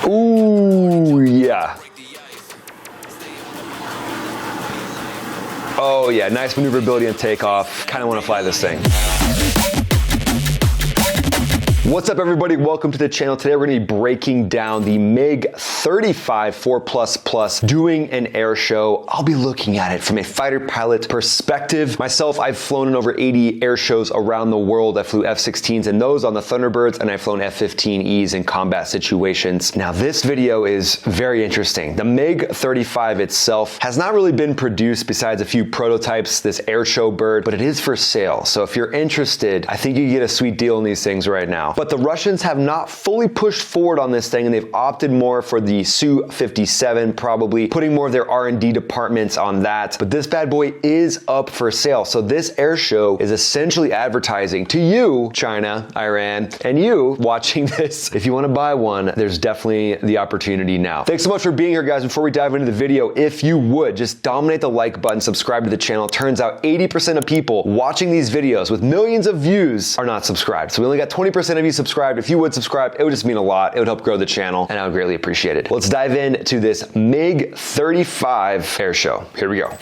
Ooh, yeah. Oh yeah, nice maneuverability and takeoff. Kind of want to fly this thing. What's up everybody, welcome to the channel. Today we're gonna be breaking down the MiG-35 4++, doing an air show. I'll be looking at it from a fighter pilot perspective. Myself, I've flown in over 80 air shows around the world. I flew F-16s and those on the Thunderbirds, and I've flown F-15Es in combat situations. Now this video is very interesting. The MiG-35 itself has not really been produced besides a few prototypes, this air show bird, but it is for sale. So if you're interested, I think you can get a sweet deal on these things right now. But the Russians have not fully pushed forward on this thing, and they've opted more for the Su-57, probably putting more of their R&D departments on that. But this bad boy is up for sale. So this air show is essentially advertising to you, China, Iran, and you watching this. If you want to buy one, there's definitely the opportunity now. Thanks so much for being here, guys. Before we dive into the video, if you would, just dominate the like button, subscribe to the channel. Turns out 80% of people watching these videos with millions of views are not subscribed. So we only got 20% of you subscribed. If you would subscribe, it would just mean a lot. It would help grow the channel, and I would greatly appreciate it. Let's dive into this MiG-35 air show. Here we go.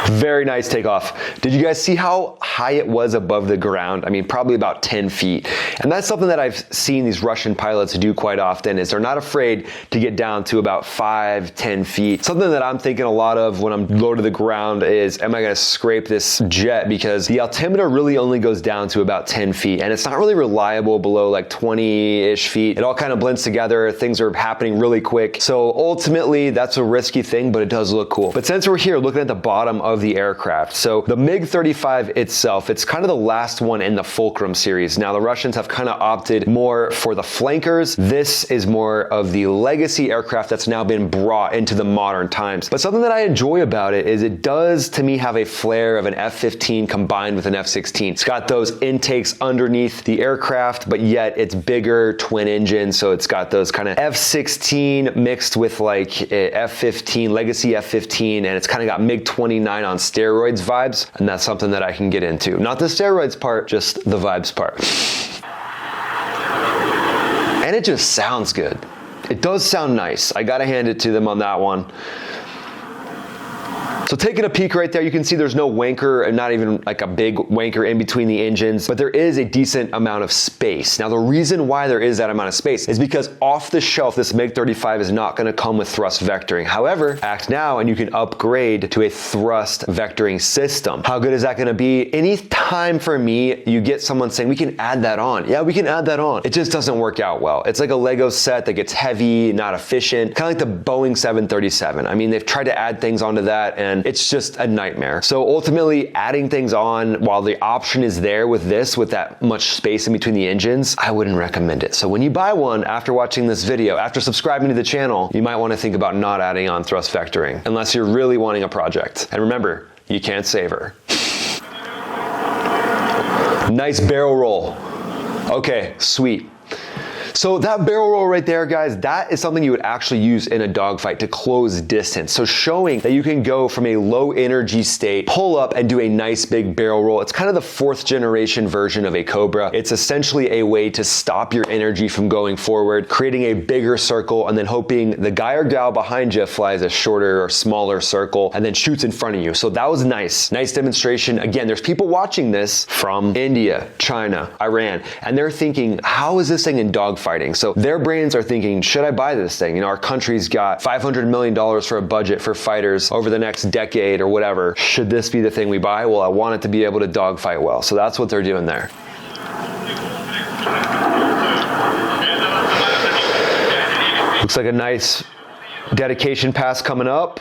Very nice takeoff. Did you guys see how high it was above the ground? I mean, probably about 10 feet. And that's something that I've seen these Russian pilots do quite often, is they're not afraid to get down to about 5, 10 feet. Something that I'm thinking a lot of when I'm low to the ground is, am I gonna scrape this jet? Because the altimeter really only goes down to about 10 feet, and it's not really reliable below like 20-ish feet. It all kind of blends together. Things are happening really quick. So ultimately, that's a risky thing, but it does look cool. But since we're here looking at the bottom of the aircraft, so the MiG-35 itself, it's kind of the last one in the Fulcrum series. Now the Russians have kind of opted more for the flankers. This is more of the legacy aircraft that's now been brought into the modern times. But something that I enjoy about it is it does, to me, have a flair of an F-15 combined with an F-16. It's got those intakes underneath the aircraft, but yet it's bigger, twin engine, so it's got those kind of F-16 mixed with like F-15, legacy F-15, and it's kind of got MiG-29 on steroids vibes, and that's something that I can get into. Not the steroids part, just the vibes part. And it just sounds good. It does sound nice. I gotta hand it to them on that one. So taking a peek right there, you can see there's no wanker, and not even like a big wanker in between the engines, but there is a decent amount of space. Now the reason why there is that amount of space is because off the shelf, this MiG-35 is not gonna come with thrust vectoring. However, act now and you can upgrade to a thrust vectoring system. How good is that gonna be? Any time for me, you get someone saying, we can add that on. Yeah, we can add that on. It just doesn't work out well. It's like a Lego set that gets heavy, not efficient, kind of like the Boeing 737. I mean, they've tried to add things onto that, and it's just a nightmare. So ultimately, adding things on while the option is there with this, with that much space in between the engines, I wouldn't recommend it. So when you buy one after watching this video, after subscribing to the channel, you might want to think about not adding on thrust vectoring, unless you're really wanting a project. And remember, you can't save her. Nice barrel roll. Okay, sweet. So that barrel roll right there, guys, that is something you would actually use in a dogfight to close distance. So showing that you can go from a low energy state, pull up and do a nice big barrel roll. It's kind of the 4th generation version of a Cobra. It's essentially a way to stop your energy from going forward, creating a bigger circle, and then hoping the guy or gal behind you flies a shorter or smaller circle and then shoots in front of you. So that was nice. Nice demonstration. Again, there's people watching this from India, China, Iran, and they're thinking, how is this thing in dogfighting? So their brains are thinking, should I buy this thing? You know, our country's got $500 million for a budget for fighters over the next decade or whatever. Should this be the thing we buy? Well, I want it to be able to dogfight well. So that's what they're doing there. Looks like a nice dedication pass coming up.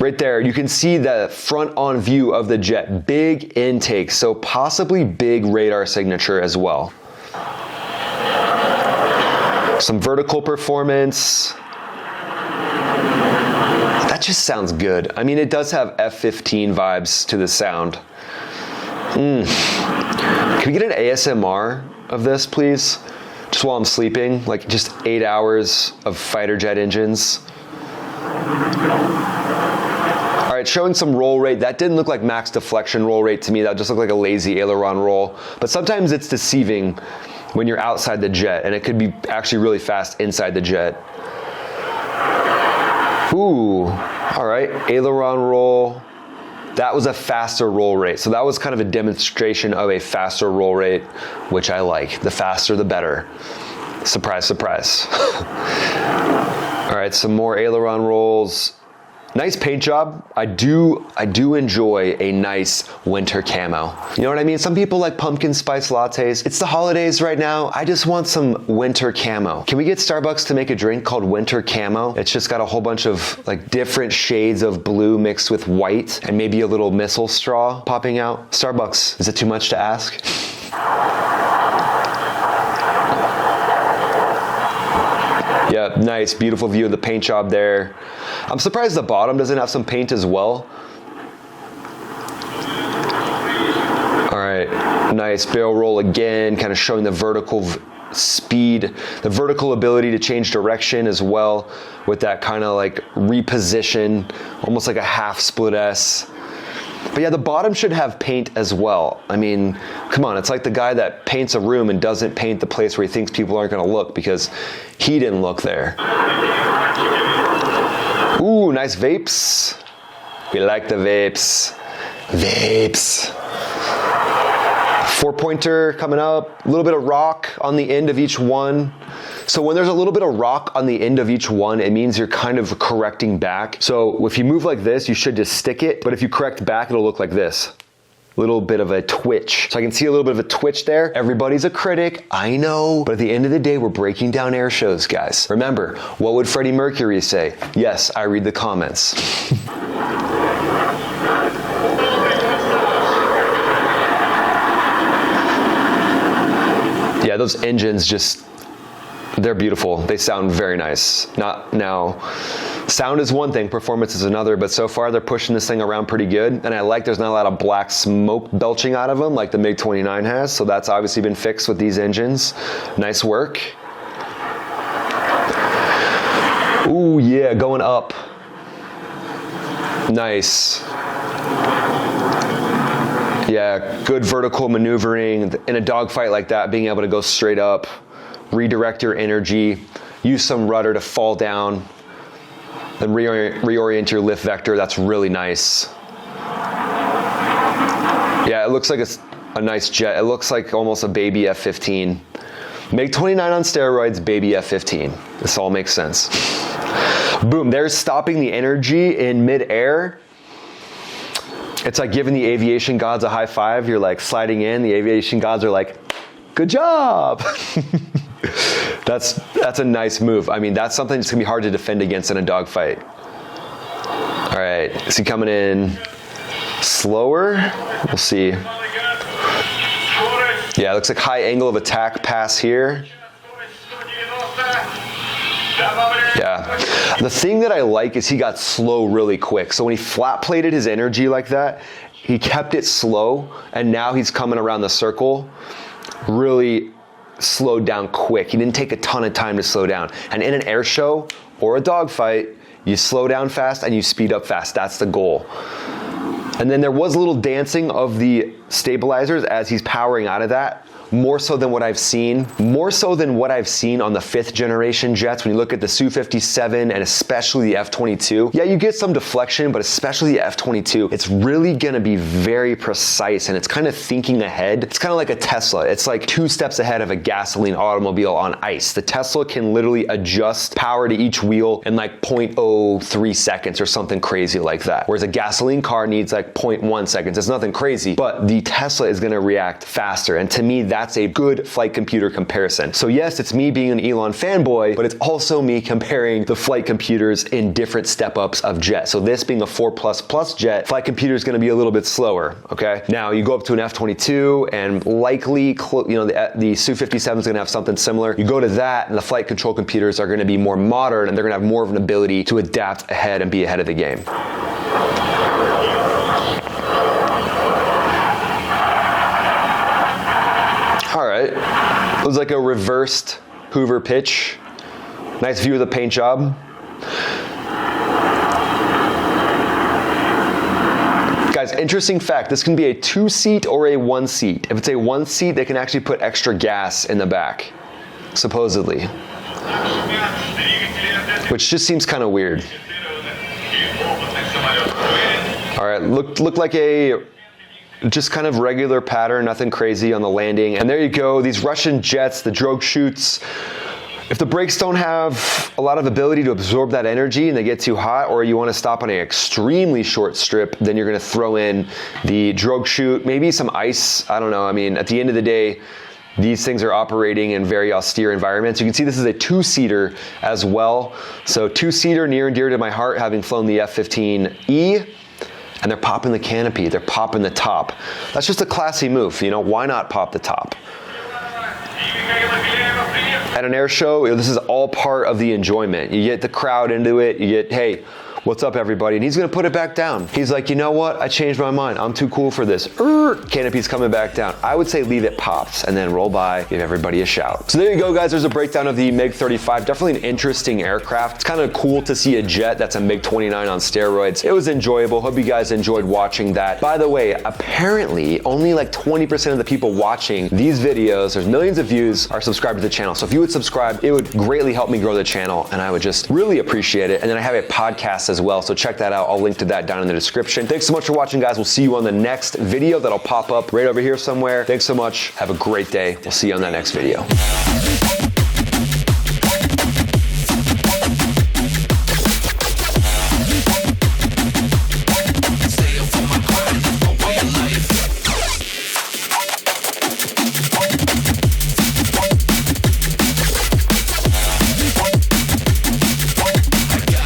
Right there, you can see the front on view of the jet. Big intake, so possibly big radar signature as well. Some vertical performance. That just sounds good. I mean, it does have F-15 vibes to the sound. Can we get an ASMR of this, please? Just while I'm sleeping, like just 8 hours of fighter jet engines. All right, showing some roll rate. That didn't look like max deflection roll rate to me. That just looked like a lazy aileron roll. But sometimes it's deceiving when you're outside the jet, and it could be actually really fast inside the jet. Ooh, all right, aileron roll. That was a faster roll rate. So that was kind of a demonstration of a faster roll rate, which I like. The faster, the better. Surprise, surprise. All right, some more aileron rolls. Nice paint job. I do enjoy a nice winter camo. You know what I mean? Some people like pumpkin spice lattes. It's the holidays right now. I just want some winter camo. Can we get Starbucks to make a drink called winter camo? It's just got a whole bunch of like different shades of blue mixed with white and maybe a little missile straw popping out. Starbucks, is it too much to ask? Yeah, nice, beautiful view of the paint job there. I'm surprised the bottom doesn't have some paint as well. All right, nice barrel roll again, kind of showing the vertical speed, the vertical ability to change direction as well with that kind of like reposition, almost like a half split S. But yeah, the bottom should have paint as well. I mean, come on, it's like the guy that paints a room and doesn't paint the place where he thinks people aren't gonna look because he didn't look there. Ooh, nice vapes. We like the vapes. Vapes. 4-pointer coming up, a little bit of rock on the end of each one. So when there's a little bit of rock on the end of each one, it means you're kind of correcting back. So if you move like this, you should just stick it. But if you correct back, it'll look like this. A little bit of a twitch. So I can see a little bit of a twitch there. Everybody's a critic, I know. But at the end of the day, we're breaking down air shows, guys. Remember, what would Freddie Mercury say? Yes, I read the comments. Yeah, those engines just, they're beautiful. They sound very nice. Sound is one thing, performance is another, but so far they're pushing this thing around pretty good. And I like there's not a lot of black smoke belching out of them like the MiG-29 has, so that's obviously been fixed with these engines. Nice work. Ooh, yeah, going up. Nice. Yeah, good vertical maneuvering. In a dogfight like that, being able to go straight up, redirect your energy, use some rudder to fall down, then reorient your lift vector. That's really nice. Yeah, it looks like a nice jet. It looks like almost a baby F-15. MiG-29 on steroids, baby F-15. This all makes sense. Boom, there's stopping the energy in mid-air. It's like giving the aviation gods a high five. You're like sliding in, the aviation gods are like, good job. That's a nice move. I mean, that's something that's gonna be hard to defend against in a dogfight. All right, is he coming in slower? We'll see. Yeah, it looks like high angle of attack pass here. Yeah, the thing that I like is he got slow really quick. So when he flat plated his energy like that, he kept it slow, and now he's coming around the circle really slowed down quick. He didn't take a ton of time to slow down. And in an air show or a dogfight, you slow down fast and you speed up fast. That's the goal. And then there was a little dancing of the stabilizers as he's powering out of that. More so than what I've seen on the 5th generation jets. When you look at the Su-57 and especially the F-22, yeah, you get some deflection, but especially the F-22, it's really gonna be very precise and it's kind of thinking ahead. It's kind of like a Tesla. It's like 2 steps ahead of a gasoline automobile on ice. The Tesla can literally adjust power to each wheel in like 0.03 seconds or something crazy like that. Whereas a gasoline car needs like 0.1 seconds. It's nothing crazy, but the Tesla is gonna react faster. And to me, that's a good flight computer comparison. So yes, it's me being an Elon fanboy, but it's also me comparing the flight computers in different step-ups of jet. So this being a 4++ jet, flight computer is gonna be a little bit slower, okay? Now you go up to an F-22 and likely, the Su-57 is gonna have something similar. You go to that and the flight control computers are gonna be more modern and they're gonna have more of an ability to adapt ahead and be ahead of the game. All right, it was like a reversed Hoover pitch. Nice view of the paint job. Guys, interesting fact, this can be a 2-seat or a 1-seat. If it's a 1-seat, they can actually put extra gas in the back, supposedly. Which just seems kind of weird. All right, looked like a just kind of regular pattern, nothing crazy on the landing. And there you go, these Russian jets, the drogue chutes. If the brakes don't have a lot of ability to absorb that energy and they get too hot, or you want to stop on an extremely short strip, then you're going to throw in the drogue chute, maybe some ice. I don't know. I mean, at the end of the day, these things are operating in very austere environments. You can see this is a 2-seater as well. So 2-seater, near and dear to my heart, having flown the F-15E. And they're popping the canopy, they're popping the top. That's just a classy move, you know, why not pop the top? At an air show, this is all part of the enjoyment. You get the crowd into it, you get, hey, what's up everybody? And he's gonna put it back down. He's like, you know what? I changed my mind. I'm too cool for this. Canopy's coming back down. I would say leave it pops and then roll by, give everybody a shout. So there you go, guys. There's a breakdown of the MiG-35. Definitely an interesting aircraft. It's kind of cool to see a jet that's a MiG-29 on steroids. It was enjoyable. Hope you guys enjoyed watching that. By the way, apparently only like 20% of the people watching these videos, there's millions of views, are subscribed to the channel. So if you would subscribe, it would greatly help me grow the channel and I would just really appreciate it. And then I have a podcast as well, so check that out. I'll link to that down in the description. Thanks so much for watching, guys. We'll see you on the next video that'll pop up right over here somewhere. Thanks so much. Have a great day. We'll see you on that next video.